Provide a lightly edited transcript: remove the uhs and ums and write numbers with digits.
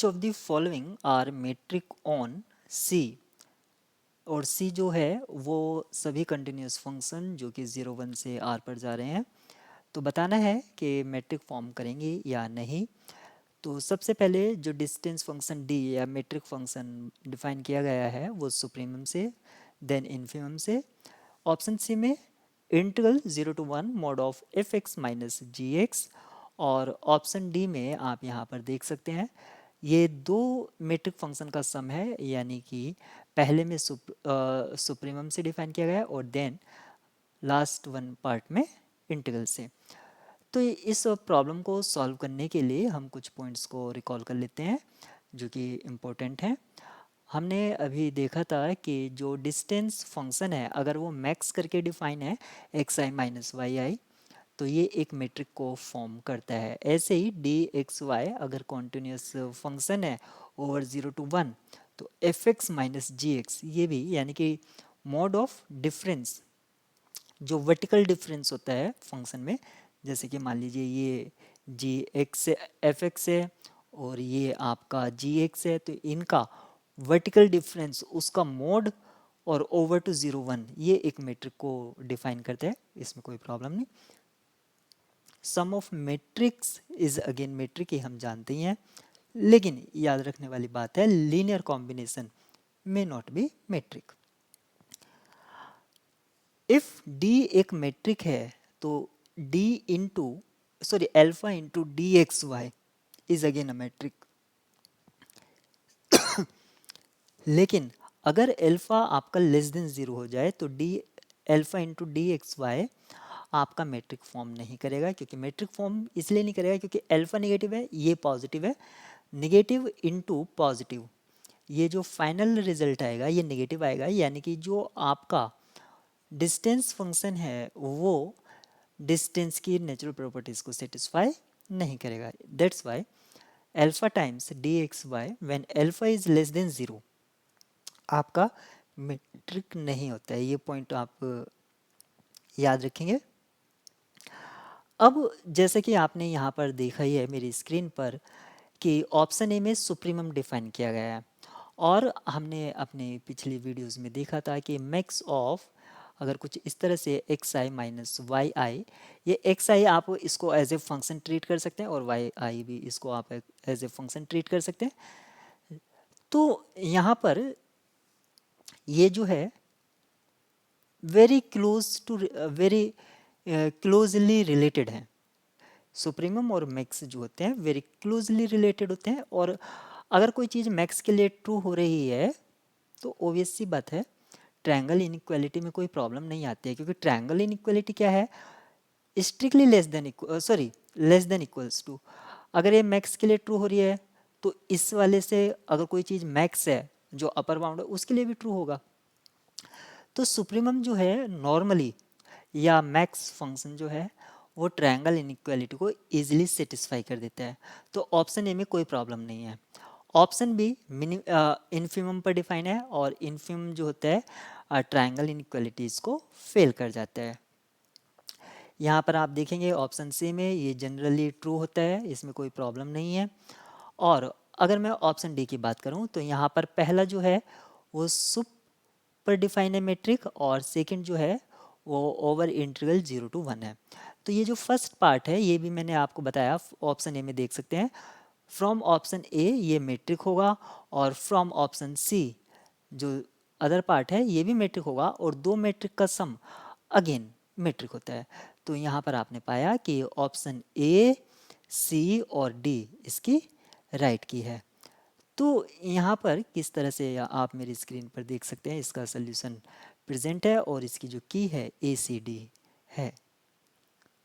Which of the following are metric on C, और C जो है वो सभी कंटिन्यूस फंक्शन जो कि 0 1 से आर पर जा रहे हैं, तो बताना है कि मेट्रिक फॉर्म करेंगे या नहीं। तो सबसे पहले जो डिस्टेंस फंक्शन डी या मेट्रिक फंक्शन डिफाइन किया गया है वो सुप्रीमम से, देन इन्फिमम से। ऑप्शन सी में integral 0 to 1 mod of F X minus G X, और ऑप्शन डी में आप यहाँ पर देख सकते हैं ये दो मेट्रिक फंक्शन का सम है, यानी कि पहले में सुप्रीमम से डिफाइन किया गया है और देन लास्ट वन पार्ट में इंटीग्रल से। तो इस प्रॉब्लम को सॉल्व करने के लिए हम कुछ पॉइंट्स को रिकॉल कर लेते हैं जो कि इम्पोर्टेंट हैं। हमने अभी देखा था कि जो डिस्टेंस फंक्शन है अगर वो मैक्स करके डिफाइन है एक्स आई माइनस वाई आई, तो ये एक मेट्रिक को फॉर्म करता है। ऐसे ही डी एक्स वाई अगर कॉन्टिन्यूस फंक्शन है ओवर 0 to 1, तो F X minus G x ये भी, यानी कि मोड ऑफ डिफरेंस जो वर्टिकल डिफरेंस होता है फंक्शन में, जैसे कि मान लीजिए ये जी एक्स एफ एक्स है और ये आपका जी एक्स है, तो इनका वर्टिकल डिफरेंस उसका मोड और ओवर टू 0 1 ये एक मेट्रिक को डिफाइन करता है, इसमें कोई प्रॉब्लम नहीं। Sum of metrics is again metric, ये हम जानते ही हैं, लेकिन याद रखने वाली बात है linear combination may not be metric. If D एक मेट्रिक है तो D into sorry alpha into D X Y is again a metric. लेकिन अगर एल्फा आपका लेस देन 0 हो जाए तो D alpha into D X Y आपका मेट्रिक फॉर्म नहीं करेगा। क्योंकि मेट्रिक फॉर्म इसलिए नहीं करेगा क्योंकि एल्फा नेगेटिव है, ये पॉजिटिव है, नेगेटिव इंटू पॉजिटिव, ये जो फाइनल रिजल्ट आएगा ये नेगेटिव आएगा, यानी कि जो आपका डिस्टेंस फंक्शन है वो डिस्टेंस की नेचुरल प्रॉपर्टीज को सेटिस्फाई नहीं करेगा। That's why alpha times D X Y when alpha is less than 0 आपका मेट्रिक नहीं होता है। ये पॉइंट आप याद रखेंगे। अब जैसे कि आपने यहाँ पर देखा ही है मेरी स्क्रीन पर कि ऑप्शन ए में सुप्रीमम डिफाइन किया गया है, और हमने अपने पिछली वीडियोस में देखा था कि मैक्स ऑफ अगर कुछ इस तरह से एक्स आई माइनस वाई आई, ये एक्स आई आप इसको एज ए फंक्शन ट्रीट कर सकते हैं और वाई आई भी इसको आप एज ए फंक्शन ट्रीट कर सकते हैं। तो यहाँ पर ये जो है very close to very closely related है। सुप्रीमम और मैक्स जो होते हैं वेरी क्लोजली रिलेटेड होते हैं, और अगर कोई चीज़ मैक्स के लिए ट्रू हो रही है तो ऑब्वियस सी बात है ट्रायंगल इनइक्वालिटी में कोई प्रॉब्लम नहीं आती है। क्योंकि ट्रायंगल इनइक्वालिटी क्या है, strictly less than less than equals to. अगर ये मैक्स के लिए ट्रू हो रही है तो इस वाले से अगर कोई चीज़ मैक्स है जो अपर बाउंड है उसके लिए भी ट्रू होगा। तो सुप्रीमम जो है नॉर्मली या मैक्स फंक्शन जो है वो ट्रायंगल इनइक्वालिटी को इजीली सेटिस्फाई कर देता है। तो ऑप्शन ए में कोई प्रॉब्लम नहीं है। ऑप्शन बी इन्फिमम पर डिफाइन है, और इन्फिमम जो होता है ट्रायंगल इनइक्वालिटीज़ को फेल कर जाता है। यहाँ पर आप देखेंगे ऑप्शन सी में ये जनरली ट्रू होता है, इसमें कोई प्रॉब्लम नहीं है। और अगर मैं ऑप्शन डी की बात करूँ तो यहाँ पर पहला जो है वो सुप पर डिफाइन है मेट्रिक, और सेकंड जो है वो ओवर इंटीग्रल 0 to 1 है। तो ये जो फर्स्ट पार्ट है ये भी मैंने आपको बताया, ऑप्शन ए में देख सकते हैं। फ्रॉम ऑप्शन ए ये मेट्रिक होगा, और फ्रॉम ऑप्शन सी जो अदर पार्ट है ये भी मेट्रिक होगा, और दो मेट्रिक का सम अगेन मेट्रिक होता है। तो यहाँ पर आपने पाया कि ऑप्शन ए, सी और डी इसकी राइट की है। तो यहाँ पर किस तरह से आप मेरी स्क्रीन पर देख सकते हैं इसका सल्यूशन प्रेजेंट है, और इसकी जो की है ACD है।